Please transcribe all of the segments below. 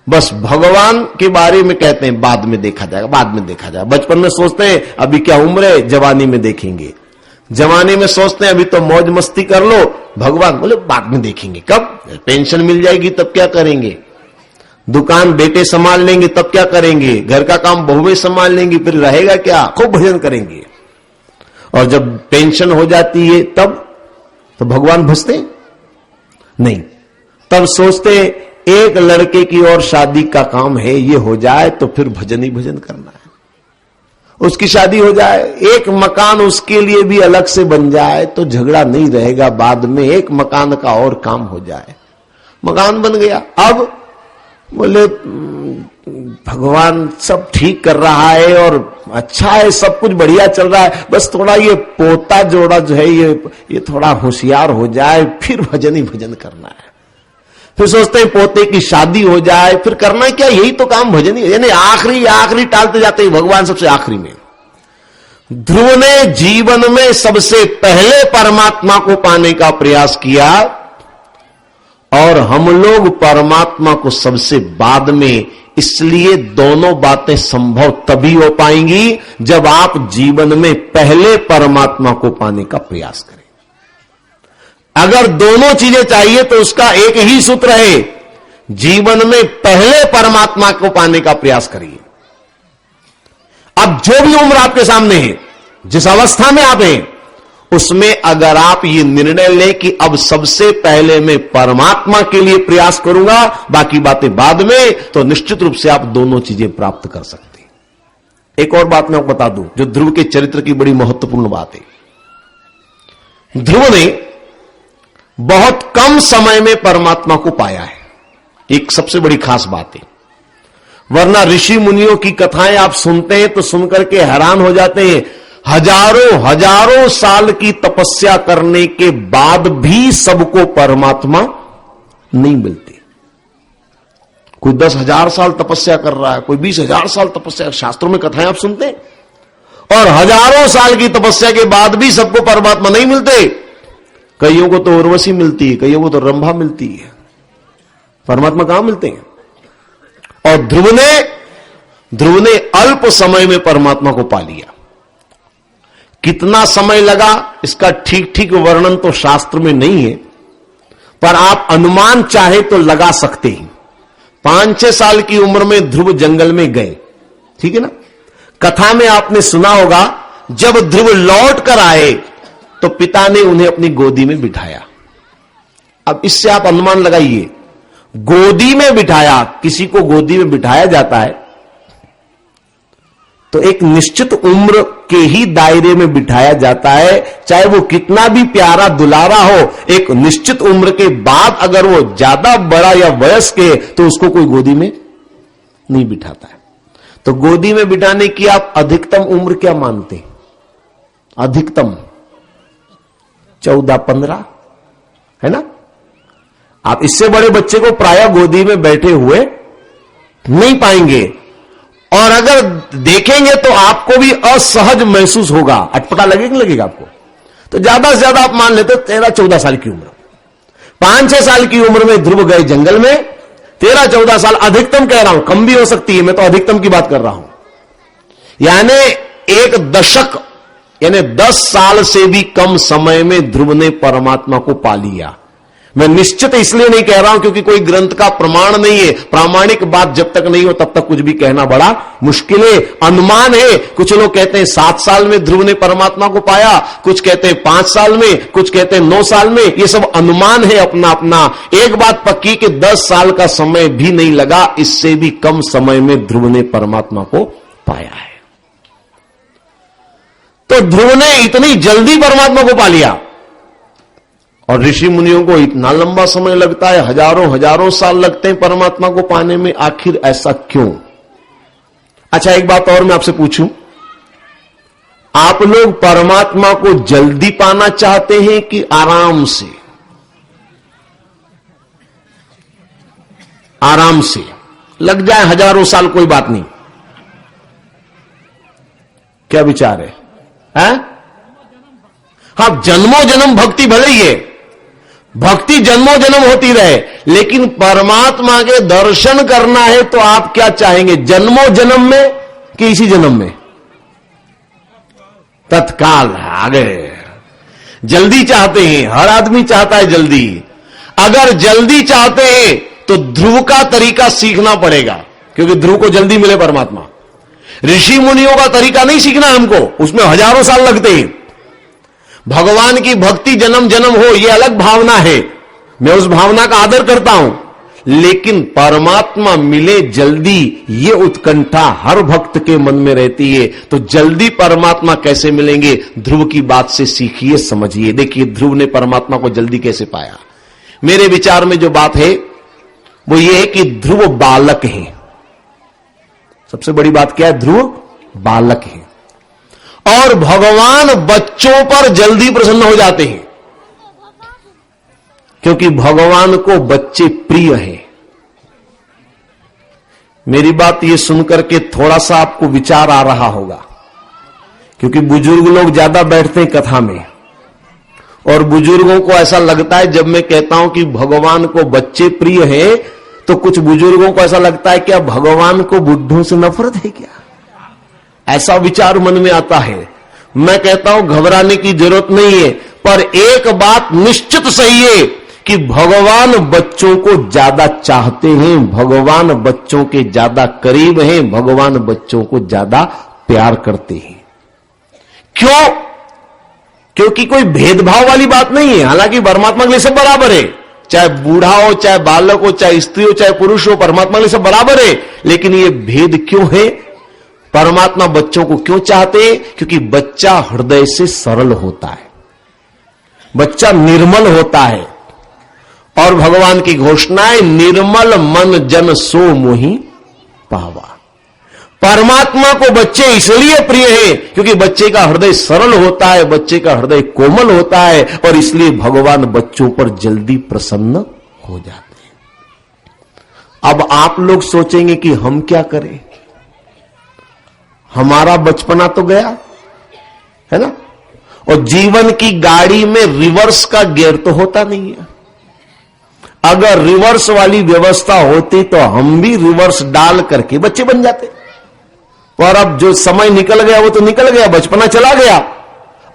बस भगवान के बारे में कहते हैं बाद में देखा जाएगा, बाद में देखा जाएगा। बचपन में सोचते हैं अभी क्या उम्र है, जवानी में देखेंगे। जवानी में सोचते हैं अभी तो मौज मस्ती कर लो, भगवान बोले बाद में देखेंगे। कब पेंशन मिल जाएगी तब क्या करेंगे, दुकान बेटे संभाल लेंगे तब क्या करेंगे, घर का काम बहुएं संभाल लेंगी, फिर रहेगा क्या, खूब भजन करेंगे। और जब पेंशन हो जाती है तब तो भगवान भजते नहीं, तब सोचते एक लड़के की और शादी का काम है, ये हो जाए तो फिर भजन ही भजन करना है। उसकी शादी हो जाए, एक मकान उसके लिए भी अलग से बन जाए तो झगड़ा नहीं रहेगा, बाद में एक मकान का और काम हो जाए। मकान बन गया, अब बोले भगवान सब ठीक कर रहा है और अच्छा है, सब कुछ बढ़िया चल रहा है, बस थोड़ा ये पोता जोड़ा जो है ये थोड़ा होशियार हो जाए, फिर भजन ही भजन करना है। फिर सोचते हैं पोते की शादी हो जाए, फिर करना क्या, यही तो काम भजन ही, यानी आखिरी टालते जाते हैं भगवान सबसे आखिरी में। ध्रुव ने जीवन में सबसे पहले परमात्मा को पाने का प्रयास किया और हम लोग परमात्मा को सबसे बाद में। इसलिए दोनों बातें संभव तभी हो पाएंगी जब आप जीवन में पहले परमात्मा को पाने का प्रयास करें। अगर दोनों चीजें चाहिए तो उसका एक ही सूत्र है, जीवन में पहले परमात्मा को पाने का प्रयास करिए। अब जो भी उम्र आपके सामने है, जिस अवस्था में आप हैं, उसमें अगर आप ये निर्णय लें कि अब सबसे पहले मैं परमात्मा के लिए प्रयास करूंगा, बाकी बातें बाद में, तो निश्चित रूप से आप दोनों चीजें प्राप्त कर सकते हैं। एक और बात मैं आपको बता दूं जो ध्रुव के चरित्र की बड़ी महत्वपूर्ण बात है। ध्रुव ने बहुत कम समय में परमात्मा को पाया है, एक सबसे बड़ी खास बात है। वरना ऋषि मुनियों की कथाएं आप सुनते हैं तो सुनकर के हैरान हो जाते हैं, हजारों साल की तपस्या करने के बाद भी सबको परमात्मा नहीं मिलती। कोई 10,000 साल तपस्या कर रहा है, कोई 20,000 साल तपस्या, शास्त्रों में कथाएं आप सुनते हैं, और हजारों साल की तपस्या के बाद भी सबको परमात्मा नहीं मिलते। कईयों को तो उर्वशी मिलती है, कईयों को तो रंभा मिलती है, परमात्मा कहां मिलते हैं। और ध्रुव ने अल्प समय में परमात्मा को पा लिया। कितना समय लगा इसका ठीक वर्णन तो शास्त्र में नहीं है, पर आप अनुमान चाहे तो लगा सकते हैं। 5-6 साल की उम्र में ध्रुव जंगल में गए, ठीक है ना। कथा में आपने सुना होगा, जब ध्रुव लौट कर आए तो पिता ने उन्हें अपनी गोदी में बिठाया। अब इससे आप अनुमान लगाइए, गोदी में बिठाया, किसी को गोदी में बिठाया जाता है तो एक निश्चित उम्र के ही दायरे में बिठाया जाता है, चाहे वो कितना भी प्यारा दुलारा हो। एक निश्चित उम्र के बाद अगर वो ज्यादा बड़ा या वयस्क है तो उसको कोई गोदी में नहीं बिठाता है। तो गोदी में बिठाने की आप अधिकतम उम्र क्या मानते हैं? अधिकतम 14-15 है ना। आप इससे बड़े बच्चे को प्रायः गोदी में बैठे हुए नहीं पाएंगे, और अगर देखेंगे तो आपको भी असहज महसूस होगा, अटपटा लगेगा आपको। तो ज्यादा से ज्यादा आप मान लेते 13-14 साल की उम्र। 5-6 साल की उम्र में ध्रुव गए जंगल में, 13-14 साल अधिकतम कह रहा हूं, कम भी हो सकती है, मैं तो अधिकतम की बात कर रहा हूं। यानी 1 दशक, यानी 10 साल से भी कम समय में ध्रुव ने परमात्मा को पा लिया। मैं निश्चित इसलिए नहीं कह रहा हूं क्योंकि कोई ग्रंथ का प्रमाण नहीं है। प्रामाणिक बात जब तक नहीं हो तब तक कुछ भी कहना बड़ा मुश्किल है, अनुमान है। कुछ लोग कहते हैं 7 साल में ध्रुव ने परमात्मा को पाया, कुछ कहते हैं 5 साल में, कुछ कहते हैं 9 साल में। ये सब अनुमान है अपना अपना। एक बात पक्की कि 10 साल का समय भी नहीं लगा, इससे भी कम समय में ध्रुव ने परमात्मा को पाया है। तो ध्रुव ने इतनी जल्दी परमात्मा को पा लिया, और ऋषि मुनियों को इतना लंबा समय लगता है, हजारों साल लगते हैं परमात्मा को पाने में। आखिर ऐसा क्यों? अच्छा, एक बात और मैं आपसे पूछूं, आप लोग परमात्मा को जल्दी पाना चाहते हैं कि आराम से? आराम से, लग जाए हजारों साल कोई बात नहीं। क्या विचार है? हाँ, जन्मों जन्म भक्ति भले ही है, भक्ति जन्मों जन्म होती रहे, लेकिन परमात्मा के दर्शन करना है तो आप क्या चाहेंगे, जन्मों जन्म में कि इसी जन्म में? तत्काल आगे जल्दी चाहते हैं, हर आदमी चाहता है जल्दी। अगर जल्दी चाहते हैं तो ध्रुव का तरीका सीखना पड़ेगा, क्योंकि ध्रुव को जल्दी मिले परमात्मा। ऋषि मुनियों का तरीका नहीं सीखना हमको, उसमें हजारों साल लगते हैं। भगवान की भक्ति जन्म जन्म हो, यह अलग भावना है, मैं उस भावना का आदर करता हूं, लेकिन परमात्मा मिले जल्दी, ये उत्कंठा हर भक्त के मन में रहती है। तो जल्दी परमात्मा कैसे मिलेंगे, ध्रुव की बात से सीखिए, समझिए। देखिए ध्रुव ने परमात्मा को जल्दी कैसे पाया। मेरे विचार में जो बात है वो ये है कि ध्रुव बालक है। सबसे बड़ी बात क्या है, ध्रुव बालक है, और भगवान बच्चों पर जल्दी प्रसन्न हो जाते हैं, क्योंकि भगवान को बच्चे प्रिय हैं। मेरी बात ये सुनकर के थोड़ा सा आपको विचार आ रहा होगा, क्योंकि बुजुर्ग लोग ज्यादा बैठते हैं कथा में, और बुजुर्गों को ऐसा लगता है, जब मैं कहता हूं कि भगवान को बच्चे प्रिय हैं, तो कुछ बुजुर्गों को ऐसा लगता है क्या भगवान को बुढ़ों से नफरत है क्या, ऐसा विचार मन में आता है। मैं कहता हूं घबराने की जरूरत नहीं है, पर एक बात निश्चित सही है कि भगवान बच्चों को ज्यादा चाहते हैं, भगवान बच्चों के ज्यादा करीब हैं, भगवान बच्चों को ज्यादा प्यार करते हैं। क्यों? क्योंकि कोई भेदभाव वाली बात नहीं है। हालांकि परमात्मा के लिए सब बराबर है, चाहे बूढ़ा हो, चाहे बालक हो, चाहे स्त्री हो, चाहे पुरुष हो, परमात्मा के लिए सब बराबर है। लेकिन यह भेद क्यों है? परमात्मा बच्चों को क्यों चाहते हैं? क्योंकि बच्चा हृदय से सरल होता है, बच्चा निर्मल होता है, और भगवान की घोषणा है, निर्मल मन जन सो मोहि पावा। परमात्मा को बच्चे इसलिए प्रिय हैं क्योंकि बच्चे का हृदय सरल होता है, बच्चे का हृदय कोमल होता है, और इसलिए भगवान बच्चों पर जल्दी प्रसन्न हो जाते हैं। अब आप लोग सोचेंगे कि हम क्या करें, हमारा बचपना तो गया है ना, और जीवन की गाड़ी में रिवर्स का गियर तो होता नहीं है। अगर रिवर्स वाली व्यवस्था होती तो हम भी रिवर्स डाल करके बच्चे बन जाते, और अब जो समय निकल गया वो तो निकल गया, बचपना चला गया।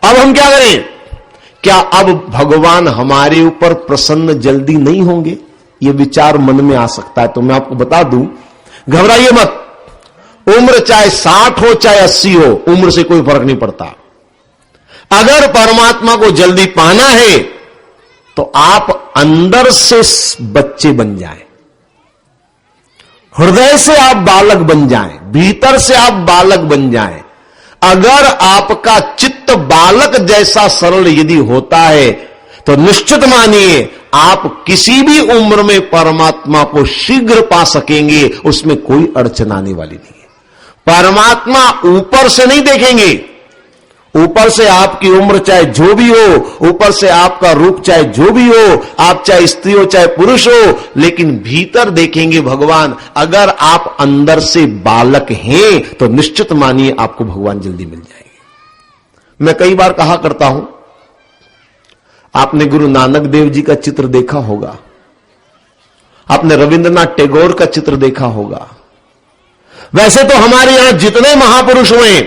अब हम क्या करें? क्या अब भगवान हमारे ऊपर प्रसन्न जल्दी नहीं होंगे? ये विचार मन में आ सकता है। तो मैं आपको बता दूं, घबराइए मत। उम्र चाहे 60 हो चाहे 80 हो, उम्र से कोई फर्क नहीं पड़ता। अगर परमात्मा को जल्दी पाना है तो आप अंदर से बच्चे बन जाएं, हृदय से आप बालक बन जाएं, भीतर से आप बालक बन जाएं। अगर आपका चित्त बालक जैसा सरल यदि होता है तो निश्चित मानिए आप किसी भी उम्र में परमात्मा को शीघ्र पा सकेंगे, उसमें कोई अड़चन आने वाली नहीं है। परमात्मा ऊपर से नहीं देखेंगे, ऊपर से आपकी उम्र चाहे जो भी हो, ऊपर से आपका रूप चाहे जो भी हो, आप चाहे स्त्री हो चाहे पुरुष हो, लेकिन भीतर देखेंगे भगवान। अगर आप अंदर से बालक हैं तो निश्चित मानिए आपको भगवान जल्दी मिल जाएंगे। मैं कई बार कहा करता हूं, आपने गुरु नानक देव जी का चित्र देखा होगा, आपने रविंद्रनाथ टैगोर का चित्र देखा होगा। वैसे तो हमारे यहां जितने महापुरुष हुए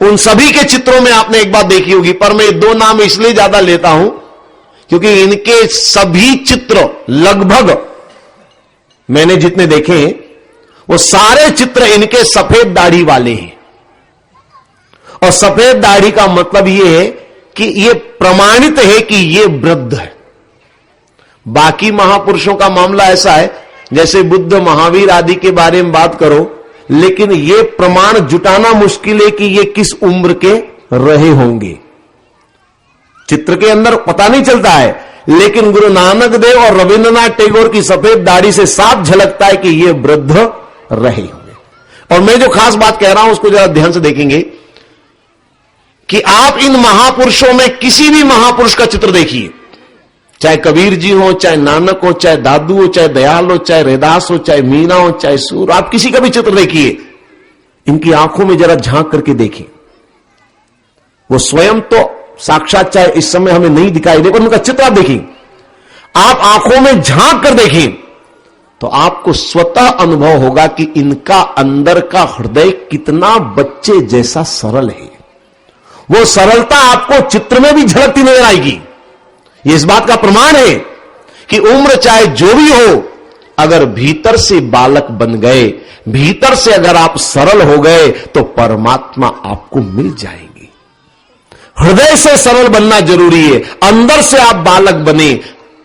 उन सभी के चित्रों में आपने एक बात देखी होगी, पर मैं दो नाम इसलिए ज्यादा लेता हूं क्योंकि इनके सभी चित्र लगभग मैंने जितने देखे हैं वो सारे चित्र इनके सफेद दाढ़ी वाले हैं। और सफेद दाढ़ी का मतलब यह है कि यह प्रमाणित है कि यह वृद्ध है। बाकी महापुरुषों का मामला ऐसा है, जैसे बुद्ध महावीर आदि के बारे में बात करो, लेकिन यह प्रमाण जुटाना मुश्किल है कि ये किस उम्र के रहे होंगे। चित्र के अंदर पता नहीं चलता है, लेकिन गुरु नानक देव और रविंद्रनाथ टैगोर की सफेद दाढ़ी से साफ झलकता है कि ये वृद्ध रहे होंगे। और मैं जो खास बात कह रहा हूं उसको जरा ध्यान से देखेंगे कि आप इन महापुरुषों में किसी भी महापुरुष का चित्र देखिए, चाहे कबीर जी हो, चाहे नानक हो, चाहे दादू हो, चाहे दयाल हो, चाहे रैदास हो, चाहे मीना हो, चाहे सूर, आप किसी का भी चित्र देखिए, इनकी आंखों में जरा झांक करके देखिए। वो स्वयं तो साक्षात चाहे इस समय हमें नहीं दिखाई दे, पर उनका चित्र आप देखिए, आप आंखों में झांक कर देखें तो आपको स्वतः अनुभव होगा कि इनका अंदर का हृदय कितना बच्चे जैसा सरल है। वो सरलता आपको चित्र में भी झलकती नजर आएगी। ये इस बात का प्रमाण है कि उम्र चाहे जो भी हो, अगर भीतर से बालक बन गए, भीतर से अगर आप सरल हो गए, तो परमात्मा आपको मिल जाएंगे। हृदय से सरल बनना जरूरी है, अंदर से आप बालक बने,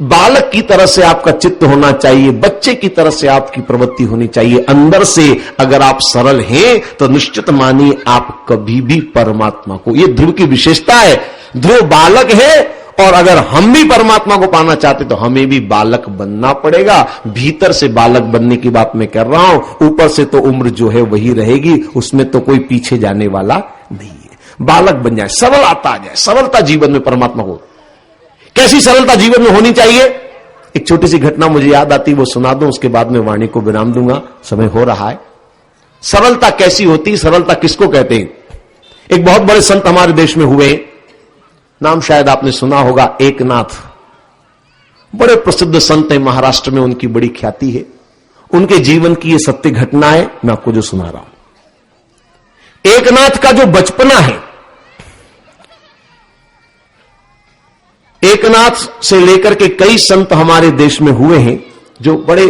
बालक की तरह से आपका चित्त होना चाहिए, बच्चे की तरह से आपकी प्रवृत्ति होनी चाहिए। अंदर से अगर आप सरल हैं तो निश्चित मानिए आप कभी भी परमात्मा को, ये ध्रुव की विशेषता है, ध्रुव बालक है, और अगर हम भी परमात्मा को पाना चाहते तो हमें भी बालक बनना पड़ेगा। भीतर से बालक बनने की बात मैं कर रहा हूं, ऊपर से तो उम्र जो है वही रहेगी, उसमें तो कोई पीछे जाने वाला नहीं है। बालक बन जाए, सरलता आ जाए, सरलता जीवन में परमात्मा को। कैसी सरलता जीवन में होनी चाहिए? एक छोटी सी घटना मुझे याद आती, वो सुना दूं, उसके बाद में वाणी को विराम दूंगा, समय हो रहा है। सरलता कैसी होती, सरलता किसको कहते हैं? एक बहुत बड़े संत हमारे देश में हुए, नाम शायद आपने सुना होगा, एकनाथ। बड़े प्रसिद्ध संत हैं, महाराष्ट्र में उनकी बड़ी ख्याति है। उनके जीवन की ये सत्य घटना है, मैं आपको जो सुना रहा हूं। एकनाथ का जो बचपना है, एकनाथ से लेकर के कई संत हमारे देश में हुए हैं जो बड़े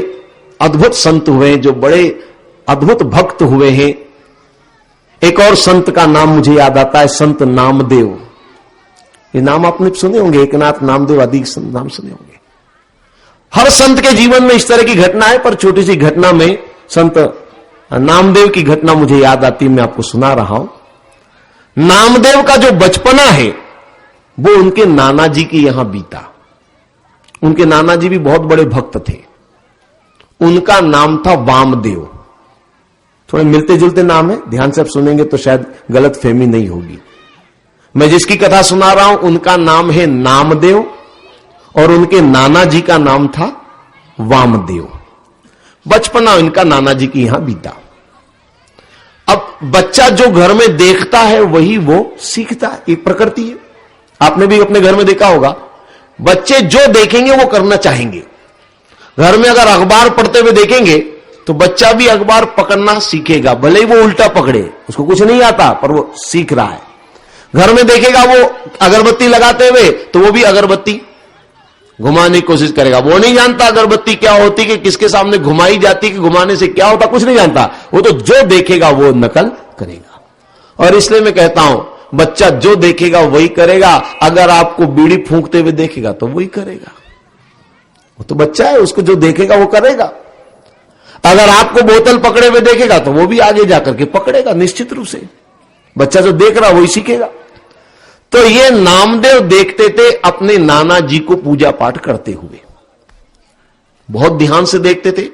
अद्भुत संत हुए हैं, जो बड़े अद्भुत भक्त हुए हैं। एक और संत का नाम मुझे याद आता है, संत नामदेव। ये नाम आपने सुने होंगे, एकनाथ, नामदेव आदि नाम सुने होंगे। हर संत के जीवन में इस तरह की घटना है, पर छोटी सी घटना में संत नामदेव की घटना मुझे याद आती है, मैं आपको सुना रहा हूं। नामदेव का जो बचपना है वो उनके नाना जी के यहां बीता। उनके नाना जी भी बहुत बड़े भक्त थे। उनका नाम था वामदेव। थोड़े मिलते जुलते नाम है, ध्यान से आप सुनेंगे तो शायद गलत फहमी नहीं होगी। मैं जिसकी कथा सुना रहा हूं उनका नाम है नामदेव और उनके नाना जी का नाम था वामदेव। बचपना इनका नाना जी के यहां बीता। अब बच्चा जो घर में देखता है वही वो सीखता है, एक प्रकृति है। आपने भी अपने घर में देखा होगा, बच्चे जो देखेंगे वो करना चाहेंगे। घर में अगर अखबार पढ़ते हुए देखेंगे तो बच्चा भी अखबार पकड़ना सीखेगा, भले ही वो उल्टा पकड़े, उसको कुछ नहीं आता पर वो सीख रहा है। घर में देखेगा वो अगरबत्ती लगाते हुए तो वो भी अगरबत्ती घुमाने की कोशिश करेगा। वो नहीं जानता अगरबत्ती क्या होती, कि किसके सामने घुमाई जाती, कि घुमाने से क्या होता, कुछ नहीं जानता। वो तो जो देखेगा वो नकल करेगा। और इसलिए मैं कहता हूं बच्चा जो देखेगा वही करेगा। अगर आपको बीड़ी फूंकते हुए देखेगा तो वही करेगा, वो तो बच्चा है, उसको जो देखेगा वो करेगा। अगर आपको बोतल पकड़े हुए देखेगा तो वो भी आगे जाकर के पकड़ेगा, निश्चित रूप से। बच्चा जो देख रहा वही सीखेगा। तो ये नामदेव देखते थे अपने नाना जी को पूजा पाठ करते हुए, बहुत ध्यान से देखते थे।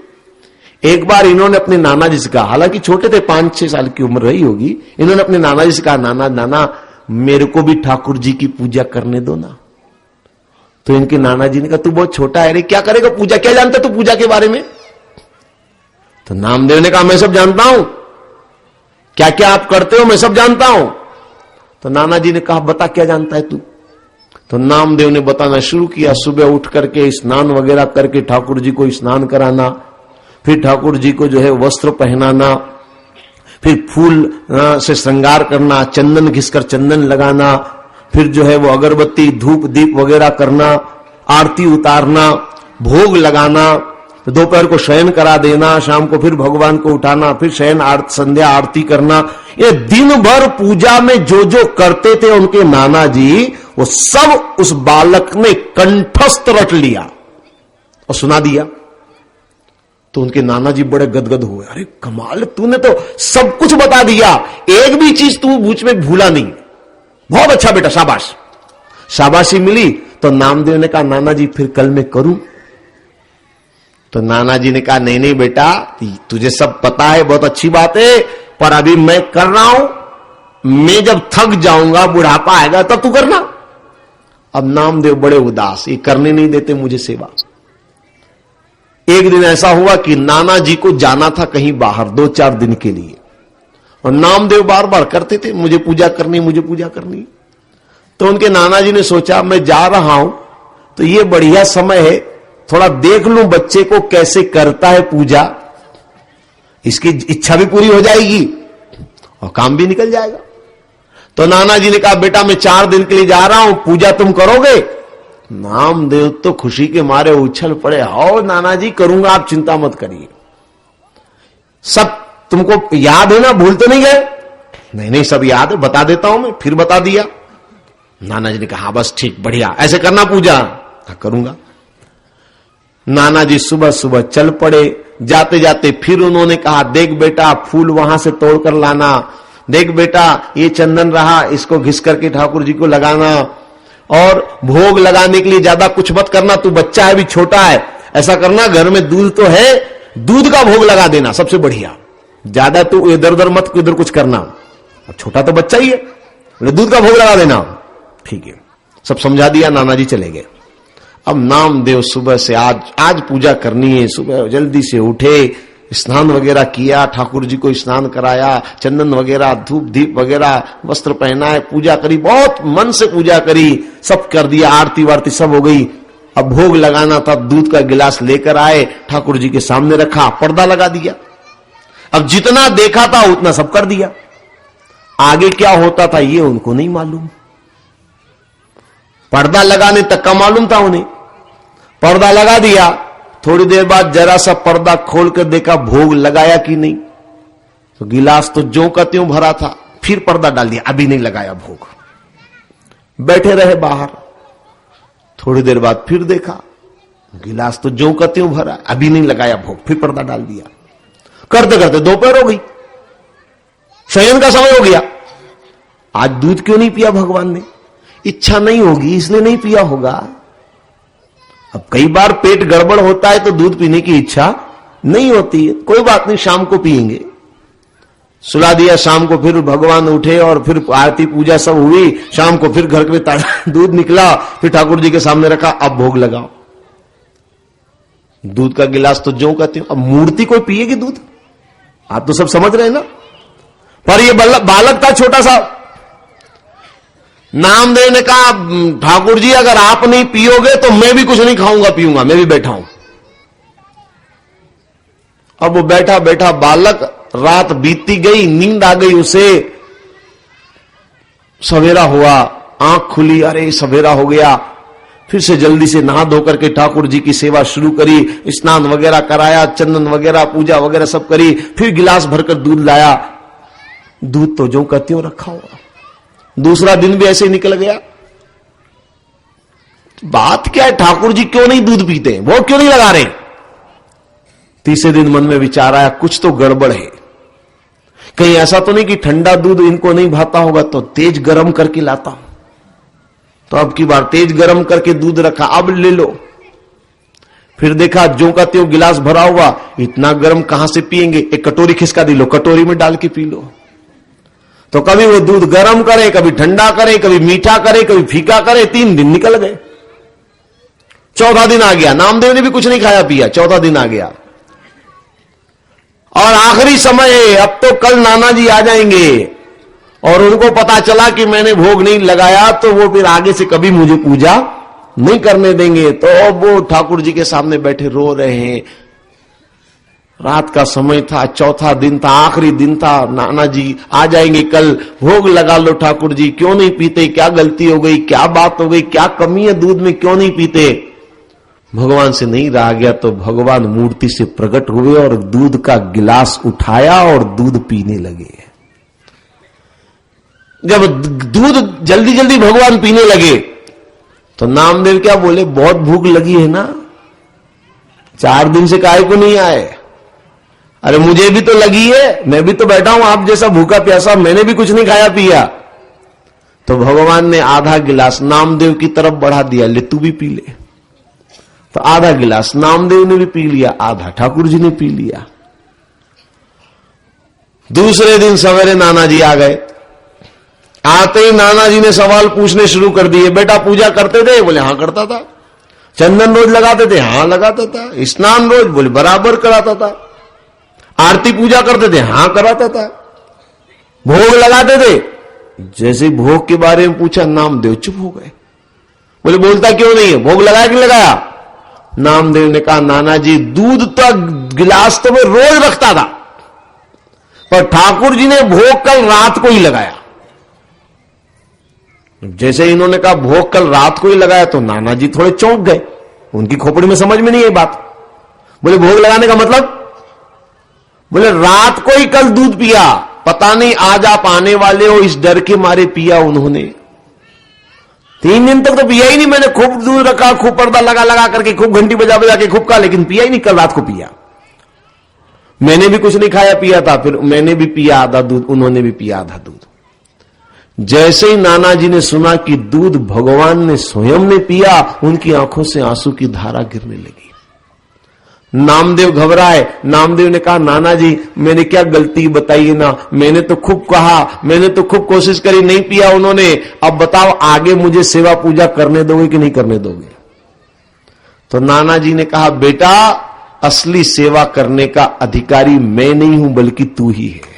एक बार इन्होंने अपने नाना जी से कहा, हालांकि छोटे थे, 5-6 साल की उम्र रही होगी, इन्होंने अपने नाना जी से कहा, नाना नाना मेरे को भी ठाकुर जी की पूजा करने दो ना। तो इनके नाना जी ने कहा, तू बहुत छोटा है रे, क्या करेगा पूजा, क्या जानता तू पूजा के बारे में? तो नामदेव ने कहा, मैं सब जानता हूं, क्या क्या आप करते हो मैं सब जानता हूं। तो नाना जी ने कहा, बता क्या जानता है तू? तो नामदेव ने बताना शुरू किया। सुबह उठ करके स्नान वगैरह करके ठाकुर जी को स्नान कराना, फिर ठाकुर जी को जो है वस्त्र पहनाना, फिर फूल से श्रृंगार करना, चंदन घिसकर चंदन लगाना, फिर जो है वो अगरबत्ती धूप दीप वगैरह करना, आरती उतारना, भोग लगाना, दोपहर को शयन करा देना, शाम को फिर भगवान को उठाना, फिर शयन संध्या आरती करना। ये दिन भर पूजा में जो जो करते थे उनके नाना जी, वो सब उस बालक ने कंठस्थ रट लिया और सुना दिया। तो उनके नाना जी बड़े गदगद हुए, अरे कमाल, तूने तो सब कुछ बता दिया, एक भी चीज तू बीच में भूला नहीं, बहुत अच्छा बेटा, शाबाश। शाबाशी मिली। तो नामदेव ने कहा, नाना जी फिर कल मैं करूं? तो नाना जी ने कहा, नहीं नहीं बेटा, तुझे सब पता है, बहुत अच्छी बात है, पर अभी मैं कर रहा हूं, मैं जब थक जाऊंगा, बुढ़ापा आएगा तब तू करना। अब नामदेव बड़े उदास, ये करने नहीं देते मुझे सेवा। एक दिन ऐसा हुआ कि नाना जी को जाना था कहीं बाहर 2-4 दिन के लिए, और नामदेव बार बार करते थे, मुझे पूजा करनी, मुझे पूजा करनी। तो उनके नाना जी ने सोचा मैं जा रहा हूं तो ये बढ़िया समय है, थोड़ा देख लूं बच्चे को कैसे करता है पूजा, इसकी इच्छा भी पूरी हो जाएगी और काम भी निकल जाएगा। तो नाना जी ने कहा बेटा मैं 4 दिन के लिए जा रहा हूं, पूजा तुम करोगे? नामदेव तो खुशी के मारे उछल पड़े, आओ नाना जी करूंगा, आप चिंता मत करिए। सब तुमको याद है ना, भूल तो नहीं गए? नहीं नहीं सब याद है, बता देता हूं मैं। फिर बता दिया। नाना जी ने कहा बस ठीक, बढ़िया, ऐसे करना पूजा। करूंगा। नाना जी सुबह सुबह चल पड़े। जाते जाते फिर उन्होंने कहा देख बेटा फूल वहां से तोड़कर लाना, देख बेटा ये चंदन रहा, इसको घिस करके ठाकुर जी को लगाना, और भोग लगाने के लिए ज्यादा कुछ मत करना, तू बच्चा है, भी छोटा है, ऐसा करना घर में दूध तो है, दूध का भोग लगा देना सबसे बढ़िया, ज्यादा तू इधर उधर मत इधर कुछ करना, अब छोटा तो बच्चा ही है, दूध का भोग लगा देना। ठीक है, सब समझा दिया, नाना जी चले गए। अब नामदेव सुबह से आज पूजा करनी है, सुबह जल्दी से उठे, स्नान वगैरह किया, ठाकुर जी को स्नान कराया, चंदन वगैरह, धूप दीप वगैरह, वस्त्र पहनाए, पूजा करी, बहुत मन से पूजा करी, सब कर दिया, आरती वारती सब हो गई। अब भोग लगाना था, दूध का गिलास लेकर आए, ठाकुर जी के सामने रखा, पर्दा लगा दिया। अब जितना देखा था उतना सब कर दिया, आगे क्या होता था ये उनको नहीं मालूम। पर्दा लगाने तक का मालूम था उन्हें, पर्दा लगा दिया, थोड़ी देर बाद जरा सा पर्दा खोल कर देखा भोग लगाया कि नहीं, तो गिलास तो ज्यों का त्यों भरा था, फिर पर्दा डाल दिया, अभी नहीं लगाया भोग। बैठे रहे बाहर, थोड़ी देर बाद फिर देखा गिलास तो ज्यों का त्यों भरा, अभी नहीं लगाया भोग, फिर पर्दा डाल दिया। करते करते दोपहर हो गई, शयन का समय हो गया। आज दूध क्यों नहीं पिया भगवान ने? इच्छा नहीं होगी इसलिए नहीं पिया होगा। अब कई बार पेट गड़बड़ होता है तो दूध पीने की इच्छा नहीं होती है, कोई बात नहीं शाम को पिएंगे। सुला दिया, शाम को फिर भगवान उठे और फिर आरती पूजा सब हुई, शाम को फिर घर में दूध निकला, फिर ठाकुर जी के सामने रखा, अब भोग लगाओ। दूध का गिलास तो ज्यों कहते हो, अब मूर्ति कोई पिएगी दूध? आप तो सब समझ रहे हैं ना। पर ये बालक था छोटा सा, नामदेव ने कहा ठाकुर जी अगर आप नहीं पियोगे तो मैं भी कुछ नहीं खाऊंगा पीऊंगा, मैं भी बैठा हूं। अब वो बैठा बैठा बालक, रात बीतती गई, नींद आ गई उसे, सवेरा हुआ, आंख खुली, अरे सवेरा हो गया, फिर से जल्दी से नहा धोकर के ठाकुर जी की सेवा शुरू करी, स्नान वगैरह कराया, चंदन वगैरह पूजा वगैरह सब करी, फिर गिलास भरकर दूध लाया। दूध तो जो कहती हूं रखा हुआ, दूसरा दिन भी ऐसे ही निकल गया। बात क्या है, ठाकुर जी क्यों नहीं दूध पीते, वो क्यों नहीं लगा रहे? तीसरे दिन मन में विचार आया कुछ तो गड़बड़ है, कहीं ऐसा तो नहीं कि ठंडा दूध इनको नहीं भाता होगा तो तेज गरम करके लाता हूं। तो अब की बार तेज गरम करके दूध रखा, अब ले लो। फिर देखा जो का त्यों गिलास भरा हुआ, इतना गर्म कहां से पिएंगे, एक कटोरी खिसका दी, लो कटोरी में डाल के पी लो। तो कभी वो दूध गर्म करे, कभी ठंडा करे, कभी मीठा करे, कभी फीका करे, 3 दिन निकल गए। चौथा दिन आ गया, नामदेव ने भी कुछ नहीं खाया पिया, चौथा दिन आ गया और आखिरी समय है, अब तो कल नाना जी आ जाएंगे और उनको पता चला कि मैंने भोग नहीं लगाया तो वो फिर आगे से कभी मुझे पूजा नहीं करने देंगे। तो वो ठाकुर जी के सामने बैठे रो रहे हैं। रात का समय था, चौथा दिन था, आखिरी दिन था, नाना जी आ जाएंगे कल, भोग लगा लो ठाकुर जी, क्यों नहीं पीते, क्या गलती हो गई, क्या बात हो गई, क्या कमी है दूध में, क्यों नहीं पीते? भगवान से नहीं रहा गया तो भगवान मूर्ति से प्रकट हुए और दूध का गिलास उठाया और दूध पीने लगे। जब दूध जल्दी जल्दी भगवान पीने लगे तो नामदेव क्या बोले, बहुत भूख लगी है ना, 4 दिन से काहे को नहीं आए? अरे मुझे भी तो लगी है, मैं भी तो बैठा हूं आप जैसा भूखा प्यासा, मैंने भी कुछ नहीं खाया पिया। तो भगवान ने आधा गिलास नामदेव की तरफ बढ़ा दिया, ले तू भी पी ले। तो आधा गिलास नामदेव ने भी पी लिया, आधा ठाकुर जी ने पी लिया। दूसरे दिन सवेरे नाना जी आ गए। आते ही नाना जी ने सवाल पूछने शुरू कर दिए, बेटा पूजा करते थे? बोले हाँ करता था। चंदन रोज लगाते थे? हाँ लगाता था। स्नान रोज? बोले बराबर कराता था। आरती पूजा करते थे? हाँ कराता था। भोग लगाते थे? जैसे ही भोग के बारे में पूछा, नामदेव चुप हो गए। बोले बोलता क्यों नहीं है, भोग लगाया कि लगाया? नामदेव ने कहा, नाना जी दूध तो गिलास तो मैं रोज रखता था, पर ठाकुर जी ने भोग कल रात को ही लगाया। जैसे इन्होंने कहा भोग कल रात को ही लगाया, तो नाना जी थोड़े चौंक गए, उनकी खोपड़ी में समझ में नहीं है बात। बोले भोग लगाने का मतलब? बोले रात को ही कल दूध पिया, पता नहीं आज आप आने वाले हो इस डर के मारे पिया उन्होंने। 3 दिन तक तो पिया ही नहीं, मैंने खूब दूध रखा, खूब पर्दा लगा लगा करके, खूब घंटी बजा बजा के खूब कहा, लेकिन पिया ही नहीं, कल रात को पिया। मैंने भी कुछ नहीं खाया पिया था, फिर मैंने भी पिया आधा दूध, उन्होंने भी पिया आधा दूध। जैसे ही नाना जी ने सुना कि दूध भगवान ने स्वयं ने पिया, उनकी आंखों से आंसू की धारा गिरने लगी। नामदेव घबराए। नामदेव ने कहा, नाना जी मैंने क्या गलती बताइए ना, मैंने तो खूब कहा, मैंने तो खूब कोशिश करी, नहीं पिया उन्होंने। अब बताओ आगे मुझे सेवा पूजा करने दोगे कि नहीं करने दोगे? तो नाना जी ने कहा, बेटा असली सेवा करने का अधिकारी मैं नहीं हूं, बल्कि तू ही है।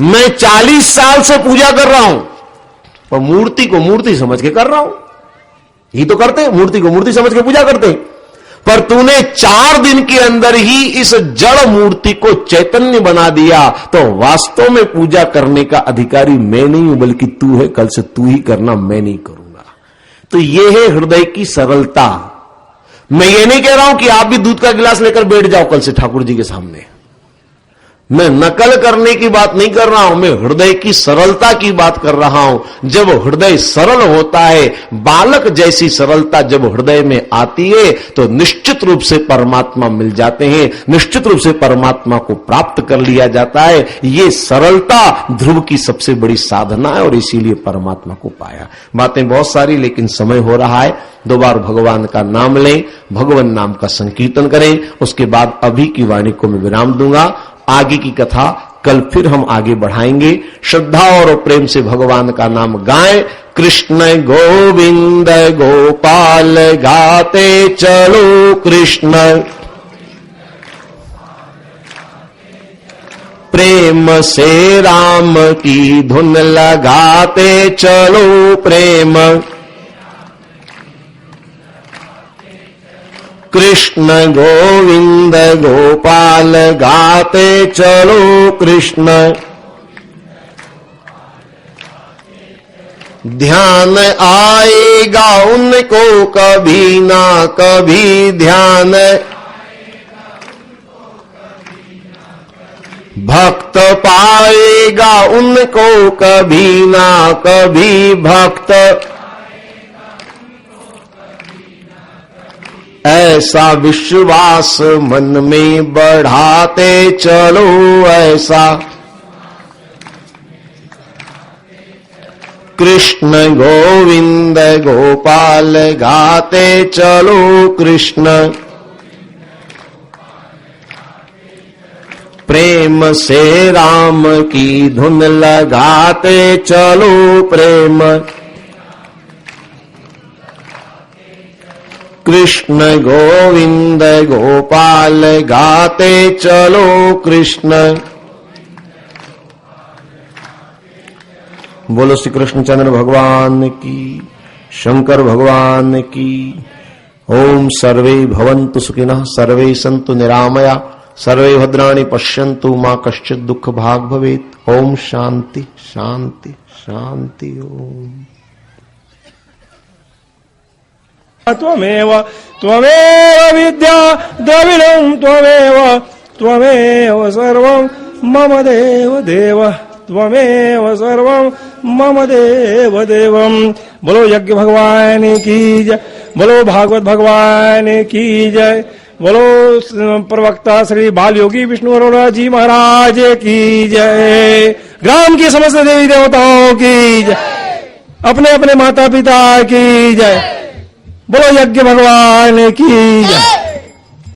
मैं 40 साल से पूजा कर रहा हूं, पर मूर्ति को मूर्ति समझ के कर रहा हूं। ये तो करते हैं, मूर्ति को मूर्ति समझ के पूजा करते हैं, पर तूने 4 दिन के अंदर ही इस जड़ मूर्ति को चैतन्य बना दिया, तो वास्तव में पूजा करने का अधिकारी मैं नहीं हूं, बल्कि तू है। कल से तू ही करना, मैं नहीं करूंगा। तो यह है हृदय की सरलता। मैं ये नहीं कह रहा हूं कि आप भी दूध का गिलास लेकर बैठ जाओ कल से ठाकुर जी के सामने। मैं नकल करने की बात नहीं कर रहा हूं, मैं हृदय की सरलता की बात कर रहा हूं। जब हृदय सरल होता है, बालक जैसी सरलता जब हृदय में आती है, तो निश्चित रूप से परमात्मा मिल जाते हैं, निश्चित रूप से परमात्मा को प्राप्त कर लिया जाता है। ये सरलता ध्रुव की सबसे बड़ी साधना है, और इसीलिए परमात्मा को पाया। बातें बहुत सारी, लेकिन समय हो रहा है। 2 बार भगवान का नाम लें, भगवान नाम का संकीर्तन करें, उसके बाद अभी की वाणी को मैं विराम दूंगा। आगे की कथा कल फिर हम आगे बढ़ाएंगे। श्रद्धा और प्रेम से भगवान का नाम गाएं। कृष्ण गोविंद गोपाल गाते चलो कृष्ण, प्रेम से राम की धुन लगाते चलो प्रेम। कृष्ण गोविंद गोपाल गाते चलो कृष्ण, ध्यान आएगा उनको कभी ना कभी ध्यान, भक्त पाएगा उनको कभी ना कभी भक्त। ऐसा विश्वास मन में बढ़ाते चलो, ऐसा कृष्ण गोविंद गोपाल गाते चलो कृष्ण, प्रेम से राम की धुन लगाते चलो प्रेम। कृष्ण गोविंद गोपाल गाते चलो कृष्ण। बोलो श्री कृष्णचंद्र भगवान की, शंकर भगवान की। ओम सर्वे भवन्तु सुखिनः, सर्वे सन्तु निरामया, सर्वे भद्राणि पश्यन्तु, मा कश्चित् दुःख भाग् भवेत्। ओम शांति शांति शांति। ओम त्वमेव त्वमेव विद्या द्रविणं त्वमेव त्वमेव सर्वं मम देव देव, त्वमेव सर्वं मम देव देवम। बोलो यज्ञ भगवान की जय, बोलो भागवत भगवान की जय, बोलो प्रवक्ता श्री बाल योगी विष्णु अरोड़ा जी महाराज की जय, ग्राम की समस्त देवी देवताओं की जय, अपने अपने माता पिता की जय। बोलो यज्ञ भगवान की जय।